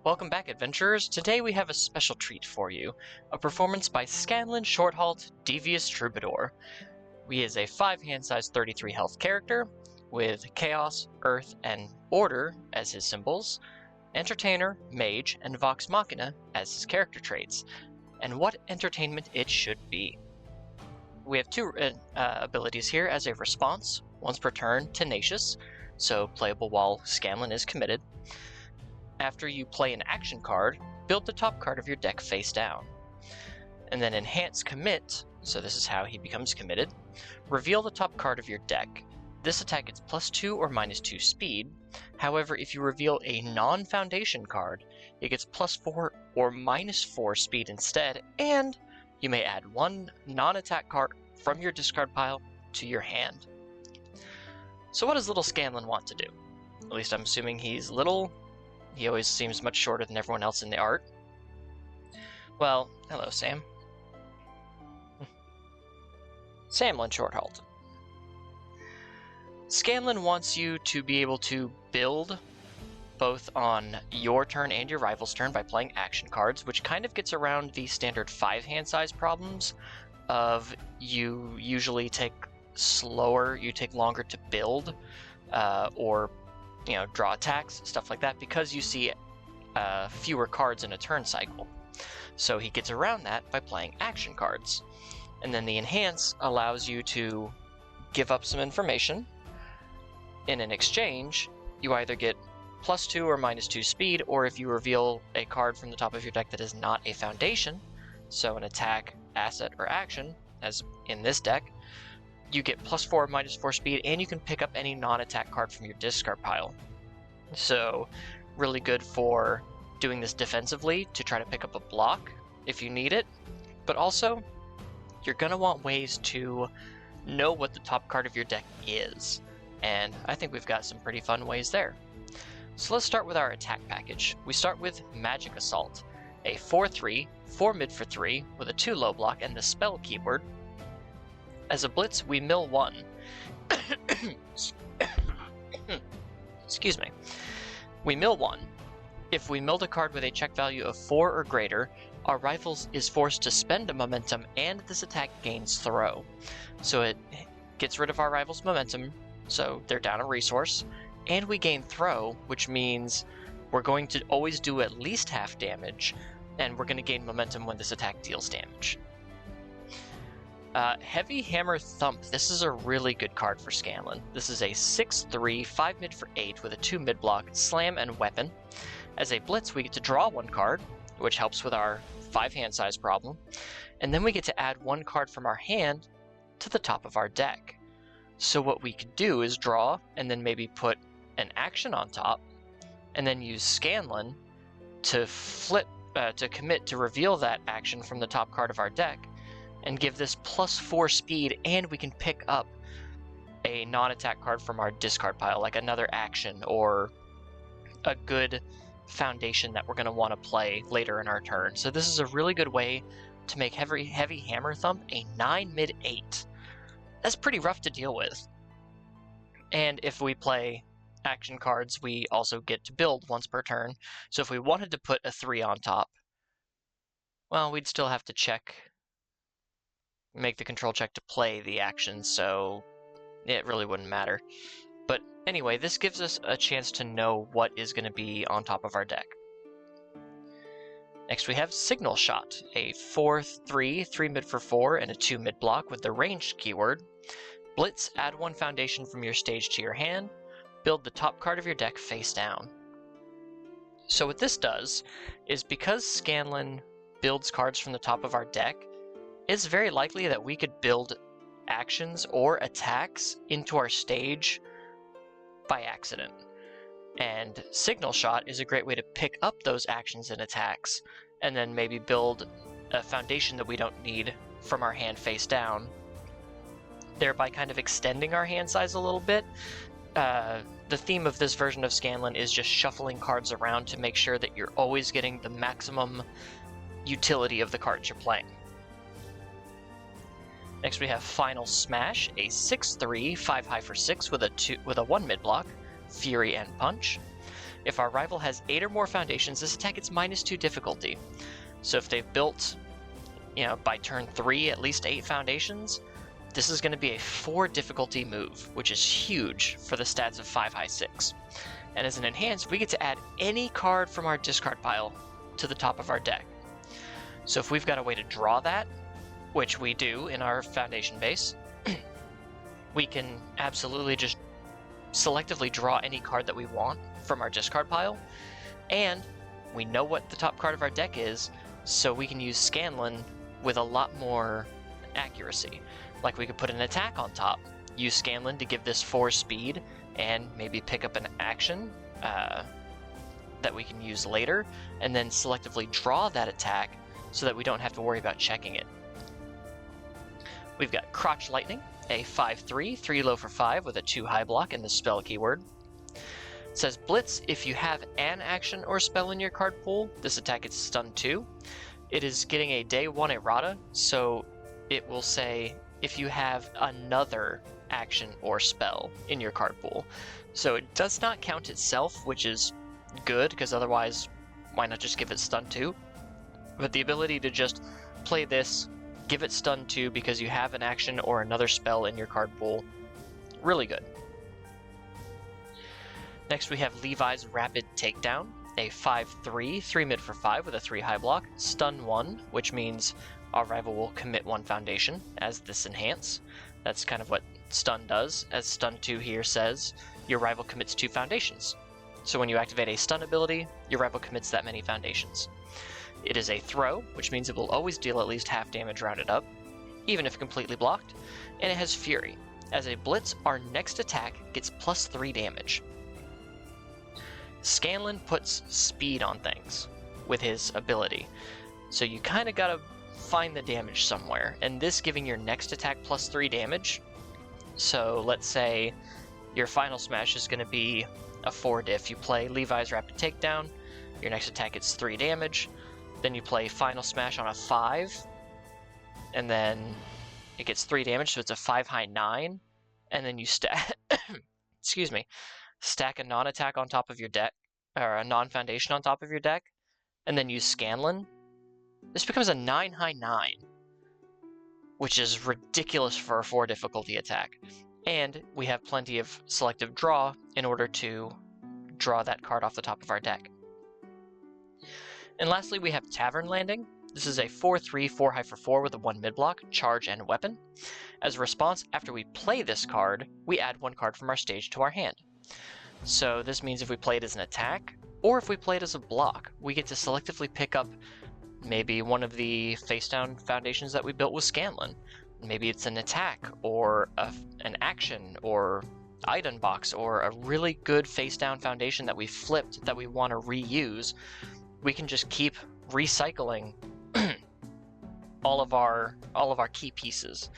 Welcome back, adventurers. Today we have a special treat for you, a performance by Scanlan Shorthalt, Devious Troubadour. He is a 5-hand size 33 health character with Chaos, Earth, and Order as his symbols, Entertainer, Mage, and Vox Machina as his character traits, and what entertainment it should be. We have two abilities here as a response, once per turn, Tenacious, so playable while Scanlan is committed. After you play an action card, build the top card of your deck face down. And then Enhance Commit, so this is how he becomes committed. Reveal the top card of your deck. This attack gets +2 or -2 speed. However, if you reveal a non-foundation card, it gets +4 or -4 speed instead, and you may add one non-attack card from your discard pile to your hand. So what does little Scanlan want to do? At least I'm assuming he's little. He always seems much shorter than everyone else in the art. Well, hello, Sam. Scanlan Shorthalt. Scanlan wants you to be able to build both on your turn and your rival's turn by playing action cards, which kind of gets around the standard 5-hand size problems of you usually take slower, you take longer to build, or draw attacks, stuff like that, because you see fewer cards in a turn cycle. So he gets around that by playing action cards. And then the Enhance allows you to give up some information. In an exchange, you either get +2 or -2 speed, or if you reveal a card from the top of your deck that is not a foundation, so an attack, asset, or action, as in this deck, you get +4 or -4 speed, and you can pick up any non-attack card from your discard pile. So, really good for doing this defensively to try to pick up a block if you need it, but also, you're going to want ways to know what the top card of your deck is, and I think we've got some pretty fun ways there. So let's start with our attack package. We start with Magic Assault, a 4/3, 4 mid for 3, with a 2 low block and the spell keyword. As a blitz, we mill 1. Excuse me. We mill 1. If we milled a card with a check value of 4 or greater, our rival is forced to spend a momentum and this attack gains throw. So it gets rid of our rival's momentum, so they're down a resource, and we gain throw, which means we're going to always do at least half damage, and we're going to gain momentum when this attack deals damage. Heavy Hammer Thump. This is a really good card for Scanlan. This is a 6/3, 5 mid for 8 with a 2 mid block, slam, and weapon. As a blitz, we get to draw 1 card, which helps with our 5-hand size problem, and then we get to add 1 card from our hand to the top of our deck. So what we could do is draw, and then maybe put an action on top, and then use Scanlan to to commit to reveal that action from the top card of our deck, and give this +4 speed, and we can pick up a non-attack card from our discard pile, like another action or a good foundation that we're going to want to play later in our turn. So this is a really good way to make Heavy Hammer Thump a 9 mid 8. That's pretty rough to deal with. And if we play action cards, we also get to build once per turn. So if we wanted to put a 3 on top, well, we'd still have to make the control check to play the action, so it really wouldn't matter. But anyway, this gives us a chance to know what is going to be on top of our deck. Next we have Signal Shot, a 4/3, 3 mid for 4, and a 2 mid block with the ranged keyword. Blitz, add 1 foundation from your stage to your hand. Build the top card of your deck face down. So what this does is, because Scanlan builds cards from the top of our deck, it's very likely that we could build actions or attacks into our stage by accident. And Signal Shot is a great way to pick up those actions and attacks, and then maybe build a foundation that we don't need from our hand face down, thereby kind of extending our hand size a little bit. The theme of this version of Scanlan is just shuffling cards around to make sure that you're always getting the maximum utility of the cards you're playing. Next we have Final Smash, a 6/3, 5 high for 6 with a 1 mid block, Fury and Punch. If our rival has 8 or more foundations, this attack gets -2 difficulty. So if they've built, by turn 3 at least 8 foundations, this is going to be a 4 difficulty move, which is huge for the stats of 5 high 6. And as an enhanced, we get to add any card from our discard pile to the top of our deck. So if we've got a way to draw that, which we do in our foundation base, we can absolutely just selectively draw any card that we want from our discard pile, and we know what the top card of our deck is, so we can use Scanlan with a lot more accuracy. Like we could put an attack on top, use Scanlan to give this 4 speed, and maybe pick up an action that we can use later, and then selectively draw that attack so that we don't have to worry about checking it. We've got Crotch Lightning, a 5/3, 3 low for 5 with a 2 high block and the spell keyword. It says Blitz, if you have an action or spell in your card pool, this attack gets stunned 2. It is getting a day 1 errata, so it will say if you have another action or spell in your card pool. So it does not count itself, which is good, because otherwise, why not just give it stun 2? But the ability to just play this, give it stun 2 because you have an action or another spell in your card pool, really good. Next we have Levi's Rapid Takedown, a 5/3, 3 mid for 5 with a 3 high block, stun 1, which means our rival will commit 1 foundation as this enhance. That's kind of what stun does, as stun 2 here says, your rival commits 2 foundations. So when you activate a stun ability, your rival commits that many foundations. It is a throw, which means it will always deal at least half damage rounded up, even if completely blocked, and it has Fury. As a Blitz, our next attack gets +3 damage. Scanlan puts speed on things with his ability, so you kind of gotta find the damage somewhere, and this giving your next attack +3 damage. So let's say your final smash is going to be a 4 diff. You play Levi's Rapid Takedown, your next attack gets 3 damage, then you play Final Smash on a 5, and then it gets 3 damage, so it's a 5 high 9, and then you stack stack a non-attack on top of your deck, or a non-foundation on top of your deck, and then use Scanlan. This becomes a 9 high 9, which is ridiculous for a 4 difficulty attack. And we have plenty of selective draw in order to draw that card off the top of our deck. And lastly, we have Tavern Landing. This is a 4/3, 4 high for 4 with a 1 mid block, charge, and weapon. As a response, after we play this card, we add 1 card from our stage to our hand. So this means if we play it as an attack, or if we play it as a block, we get to selectively pick up maybe one of the face-down foundations that we built with Scanlan. Maybe it's an attack, or an action, or item box, or a really good face-down foundation that we flipped that we want to reuse. We can just keep recycling all of our key pieces.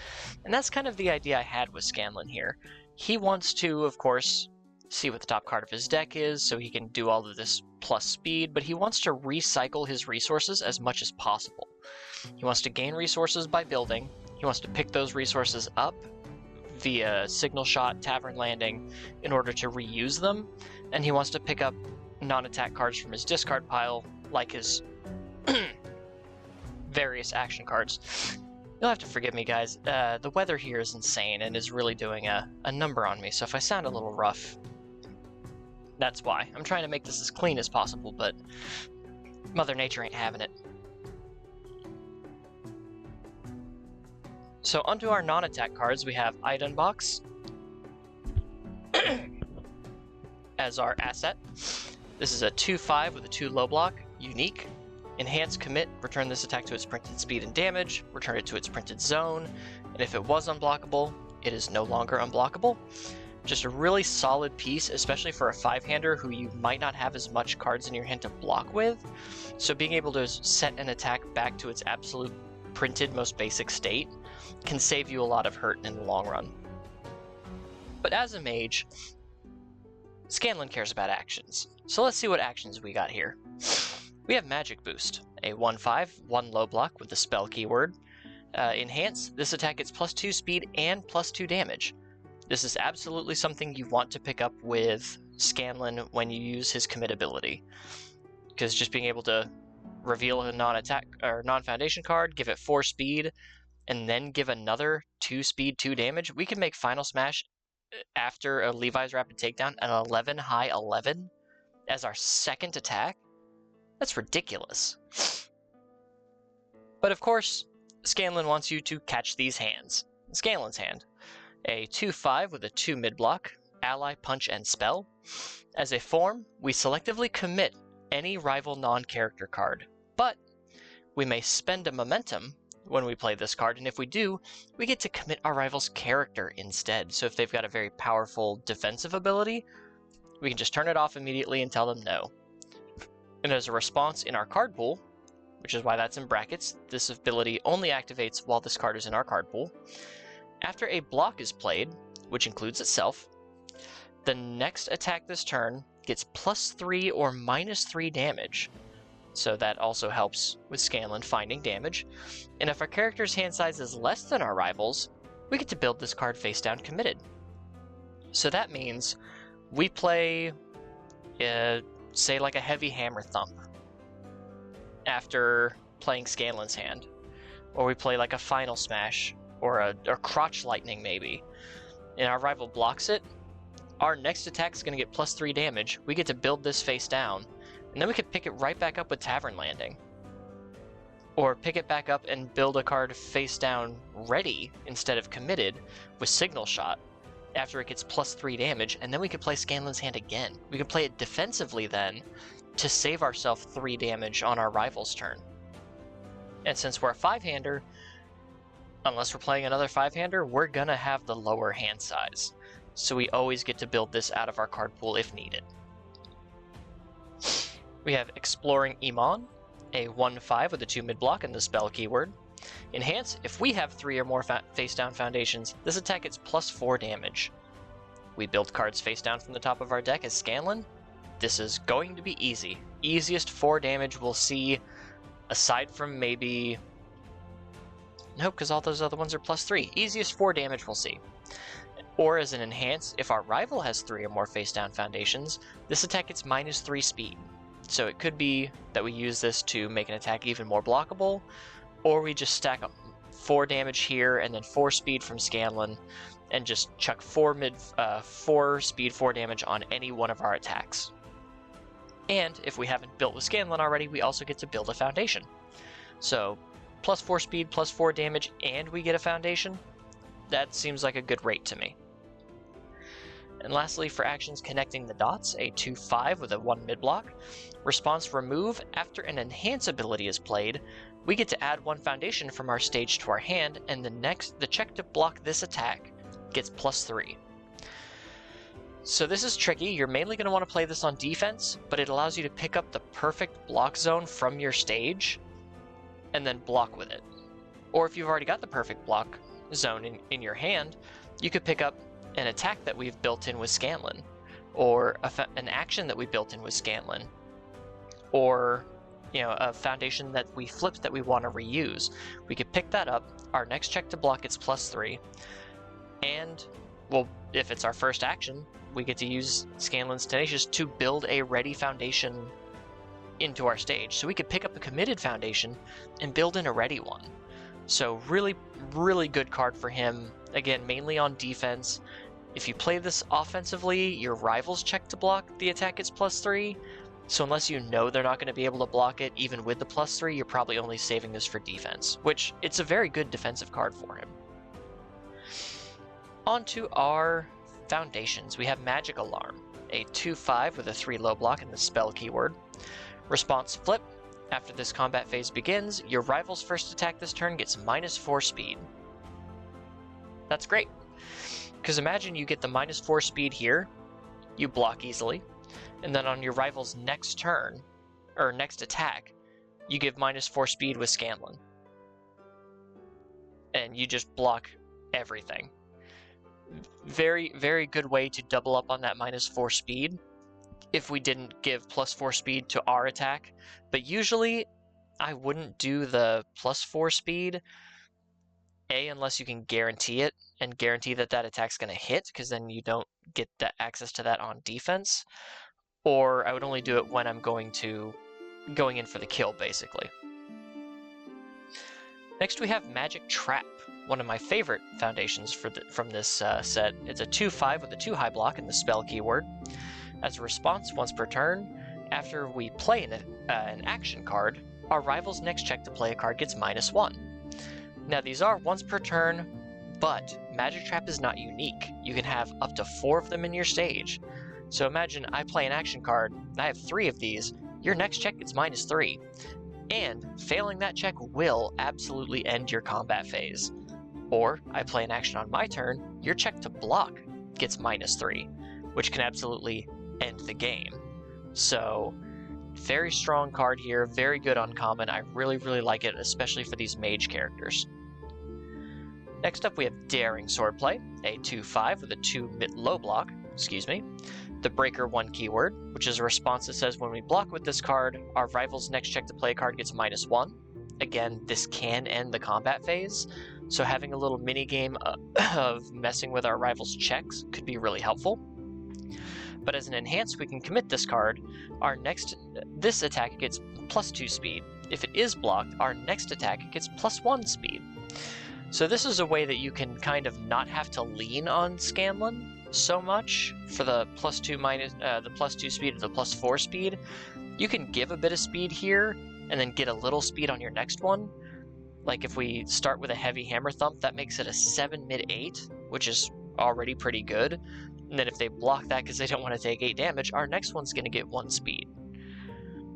And that's kind of the idea I had with Scanlan here. He wants to, of course, see what the top card of his deck is, so he can do all of this plus speed, but he wants to recycle his resources as much as possible. He wants to gain resources by building, he wants to pick those resources up via Signal Shot, Tavern Landing, in order to reuse them, and he wants to pick up non-attack cards from his discard pile, like his various action cards. You'll have to forgive me, guys. The weather here is insane and is really doing a number on me, so if I sound a little rough, that's why. I'm trying to make this as clean as possible, but Mother Nature ain't having it. So onto our non-attack cards, we have Item Box as our asset. This is a 2/5 with a 2 low block, unique. Enhance commit, return this attack to its printed speed and damage, return it to its printed zone, and if it was unblockable, it is no longer unblockable. Just a really solid piece, especially for a 5-hander who you might not have as much cards in your hand to block with. So being able to set an attack back to its absolute printed, most basic state can save you a lot of hurt in the long run. But as a mage, Scanlan cares about actions. So let's see what actions we got here. We have Magic Boost, a 1/5, 1 low block with the spell keyword. Enhance, this attack gets +2 speed and +2 damage. This is absolutely something you want to pick up with Scanlan when you use his commit ability. Because just being able to reveal a non-attack or non-foundation card, give it 4 speed, and then give another 2 speed, 2 damage, we can make Final Smash after a Levi's Rapid Takedown an 11 high 11 as our second attack. That's ridiculous. But of course, Scanlan wants you to catch these hands. Scanlan's hand. A 2-5 with a 2 mid-block, ally, punch, and spell. As a form, we selectively commit any rival non-character card, but we may spend a momentum when we play this card, and if we do, we get to commit our rival's character instead. So if they've got a very powerful defensive ability, we can just turn it off immediately and tell them no. And as a response in our card pool, which is why that's in brackets, this ability only activates while this card is in our card pool. After a block is played, which includes itself, the next attack this turn gets +3 or -3 damage. So that also helps with Scanlan finding damage. And if our character's hand size is less than our rival's, we get to build this card face down committed. So that means we play, say like a heavy hammer thump after playing Scanlan's hand. Or we play like a final smash or a crotch lightning maybe. And our rival blocks it. Our next attack is going to get +3 damage. We get to build this face down. And then we could pick it right back up with Tavern Landing. Or pick it back up and build a card face down ready instead of committed with Signal Shot after it gets +3 damage, and then we could play Scanlan's hand again. We could play it defensively then to save ourselves 3 damage on our rival's turn. And since we're a 5-hander, unless we're playing another 5-hander, we're gonna have the lower hand size. So we always get to build this out of our card pool if needed. We have Exploring Iman, a 1-5 with a 2 mid-block and the spell keyword. Enhance, if we have 3 or more face-down foundations, this attack gets +4 damage. We build cards face-down from the top of our deck as Scanlan. This is going to be easy. Easiest 4 damage we'll see, aside from maybe... Nope, because all those other ones are +3. Easiest 4 damage we'll see. Or as an Enhance, if our rival has 3 or more face-down foundations, this attack gets -3 speed. So it could be that we use this to make an attack even more blockable, or we just stack up 4 damage here and then 4 speed from Scanlan, and just chuck 4 speed, 4 damage on any one of our attacks. And if we haven't built with Scanlan already, we also get to build a foundation. So +4 speed, +4 damage, and we get a foundation. That seems like a good rate to me. And lastly, for actions connecting the dots, a 2-5 with a 1 mid-block. Response remove, after an Enhance ability is played, we get to add 1 foundation from our stage to our hand, and the check to block this attack gets +3. So this is tricky. You're mainly going to want to play this on defense, but it allows you to pick up the perfect block zone from your stage and then block with it. Or if you've already got the perfect block zone in your hand, you could pick up an attack that we've built in with Scanlan, or an action that we built in with Scanlan, or a foundation that we flipped that we want to reuse. We could pick that up. Our next check to block gets +3, and well, if it's our first action, we get to use Scanlan's Tenacious to build a ready foundation into our stage. So we could pick up a committed foundation and build in a ready one. So really, really good card for him. Again, mainly on defense. If you play this offensively, your rival's check to block the attack gets +3. So unless you know they're not going to be able to block it, even with the +3, you're probably only saving this for defense, which it's a very good defensive card for him. On to our foundations. We have Magic Alarm, a 2-5 with a 3 low block and the spell keyword. Response flip. After this combat phase begins, your rival's first attack this turn gets -4 speed. That's great, because imagine you get the -4 speed here, you block easily, and then on your rival's next turn, or next attack, you give -4 speed with Scanlan. And you just block everything. Very, very good way to double up on that -4 speed if we didn't give +4 speed to our attack. But usually, I wouldn't do the +4 speed, unless you can guarantee it, and guarantee that that attack's going to hit, because then you don't get that access to that on defense, or I would only do it when I'm going in for the kill, basically. Next we have Magic Trap, one of my favorite foundations from this set. It's a 2/5 with a 2 high block and the spell keyword. As a response, once per turn, after we play an action card, our rival's next check to play a card gets -1. Now these are once per turn, but Magic Trap is not unique. You can have up to 4 of them in your stage. So imagine I play an action card, and I have 3 of these, your next check gets -3. And failing that check will absolutely end your combat phase. Or I play an action on my turn, your check to block gets -3, which can absolutely end the game. So very strong card here, very good uncommon. I really, really like it, especially for these mage characters. Next up we have Daring Swordplay, a 2/5 with a 2 low block, the Breaker 1 keyword, which is a response that says when we block with this card, our rival's next check to play a card gets -1. Again, this can end the combat phase, so having a little mini game of messing with our rival's checks could be really helpful. But as an enhance, we can commit this card. This attack gets +2 speed. If it is blocked, our next attack gets +1 speed. So this is a way that you can kind of not have to lean on Scanlan so much for the +2 speed or the +4 speed. You can give a bit of speed here and then get a little speed on your next one. Like if we start with a heavy hammer thump, that makes it a 7 mid-8, which is already pretty good. And then if they block that because they don't want to take 8 damage, our next one's going to get 1 speed.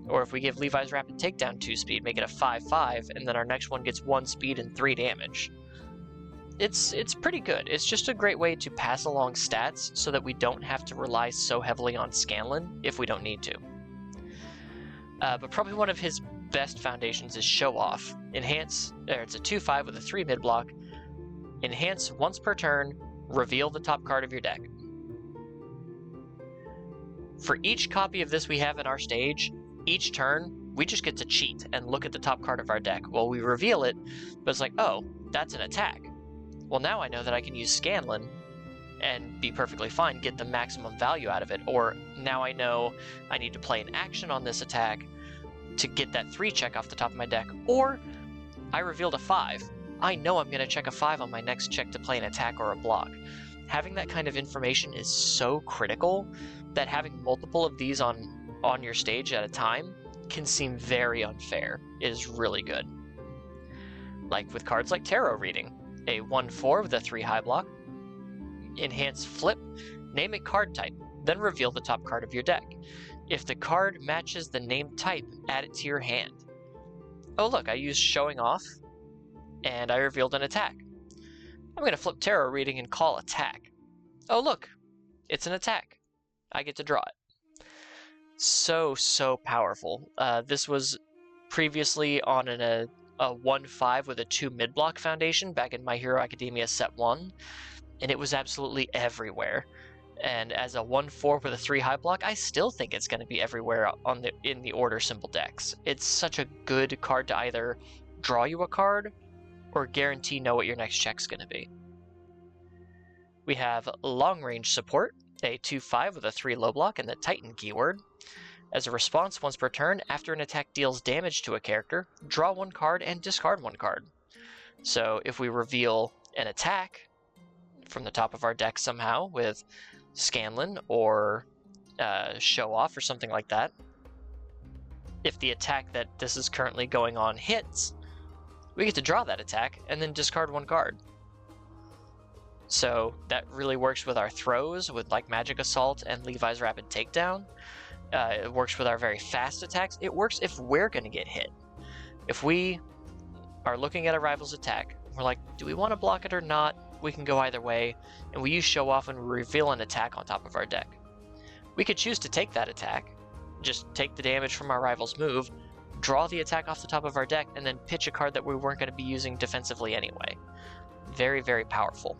Or if we give Levi's Rapid Takedown 2 speed, make it a 5/5, and then our next one gets 1 speed and 3 damage. It's pretty good. It's just a great way to pass along stats so that we don't have to rely so heavily on Scanlan if we don't need to. But probably one of his best foundations is Show Off. It's a 2/5 with a 3 mid block. Enhance once per turn, reveal the top card of your deck. For each copy of this we have in our stage, each turn, we just get to cheat and look at the top card of our deck. Well, we reveal it, but it's like, oh, that's an attack. Well, now I know that I can use Scanlan and be perfectly fine, get the maximum value out of it. Or now I know I need to play an action on this attack to get that 3 check off the top of my deck. Or I revealed a 5. I know I'm going to check a 5 on my next check to play an attack or a block. Having that kind of information is so critical that having multiple of these on your stage at a time can seem very unfair. It is really good. Like with cards like Tarot Reading, a 1/4 with a 3 high block. Enhance Flip, name a card type, then reveal the top card of your deck. If the card matches the named type, add it to your hand. Oh look, I used Showing Off, and I revealed an attack. I'm going to flip Tarot Reading and call Attack. Oh look, it's an attack. I get to draw it. So powerful. This was previously on a 1/5 with a 2 mid-block foundation back in My Hero Academia Set 1, and it was absolutely everywhere. And as a 1/4 with a 3 high block, I still think it's going to be everywhere in the order symbol decks. It's such a good card to either draw you a card or guarantee know what your next check's going to be. We have Long Range Support, a 2/5 with a 3 low block and the Titan keyword. As a response, once per turn, after an attack deals damage to a character, draw 1 card and discard 1 card. So if we reveal an attack from the top of our deck somehow with Scanlan or Show Off or something like that, if the attack that this is currently going on hits, we get to draw that attack and then discard 1 card. So that really works with our throws with like Magic Assault and Levi's Rapid Takedown. It works with our very fast attacks. It works if we're going to get hit. If we are looking at a rival's attack, we're like, do we want to block it or not? We can go either way, and we use Show Off and reveal an attack on top of our deck. We could choose to take that attack, just take the damage from our rival's move, draw the attack off the top of our deck, and then pitch a card that we weren't going to be using defensively anyway. Very, very powerful.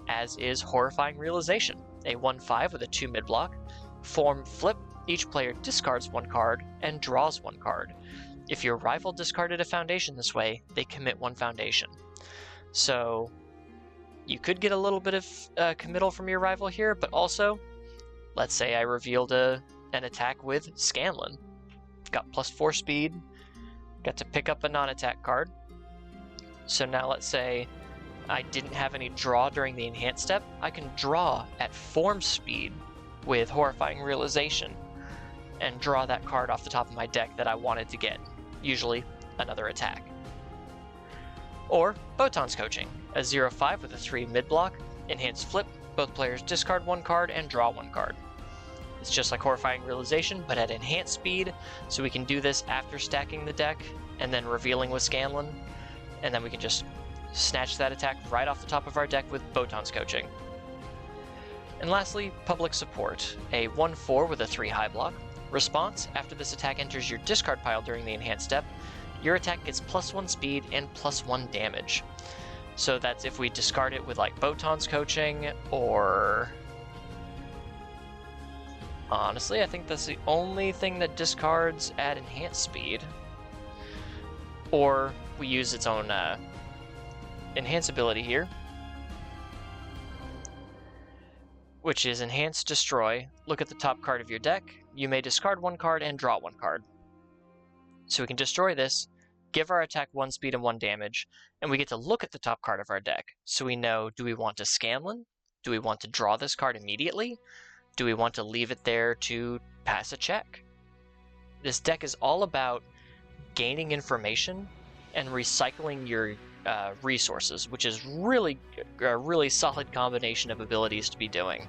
As is Horrifying Realization, a 1/5 with a 2 mid block. Form Flip, each player discards 1 card and draws 1 card. If your rival discarded a foundation this way, they commit 1 foundation. So You could get a little bit of committal from your rival here, but also, let's say I revealed an attack with Scanlan. Got +4 speed, got to pick up a non-attack card. So now let's say I didn't have any draw during the enhanced step. I can draw at form speed with Horrifying Realization and draw that card off the top of my deck that I wanted to get, usually another attack. Or Botan's Coaching, a 0/5 with a 3 mid-block, enhanced flip, both players discard 1 card and draw 1 card. It's just like Horrifying Realization, but at enhanced speed, so we can do this after stacking the deck and then revealing with Scanlan, and then we can just snatch that attack right off the top of our deck with Botan's Coaching. And lastly, Public Support, a 1/4 with a 3 high block. Response, after this attack enters your discard pile during the enhanced step, your attack gets +1 speed and +1 damage. So that's if we discard it with like Botan's Coaching, or honestly, I think that's the only thing that discards at enhanced speed. Or we use its own enhance ability here, which is Enhance Destroy. Look at the top card of your deck. You may discard 1 card and draw 1 card. So we can destroy this, give our attack 1 speed and 1 damage, and we get to look at the top card of our deck. So we know, do we want to Scanlan? Do we want to draw this card immediately? Do we want to leave it there to pass a check? This deck is all about gaining information and recycling your resources, which is really a really solid combination of abilities to be doing.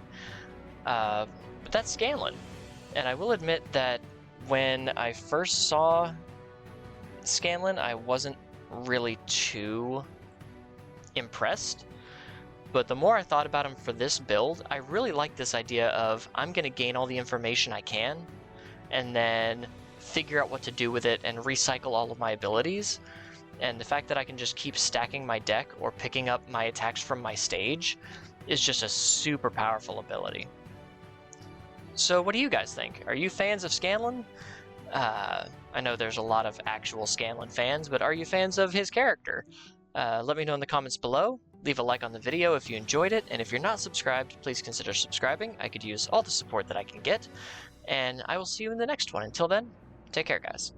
But that's Scanlan. And I will admit that when I first saw Scanlan, I wasn't really too impressed. But the more I thought about him for this build, I really like this idea of I'm going to gain all the information I can and then figure out what to do with it and recycle all of my abilities. And the fact that I can just keep stacking my deck or picking up my attacks from my stage is just a super powerful ability. So what do you guys think? Are you fans of Scanlan? I know there's a lot of actual Scanlan fans, but are you fans of his character? Let me know in the comments below. Leave a like on the video if you enjoyed it, and if you're not subscribed, please consider subscribing. I could use all the support that I can get, and I will see you in the next one. Until then, take care, guys.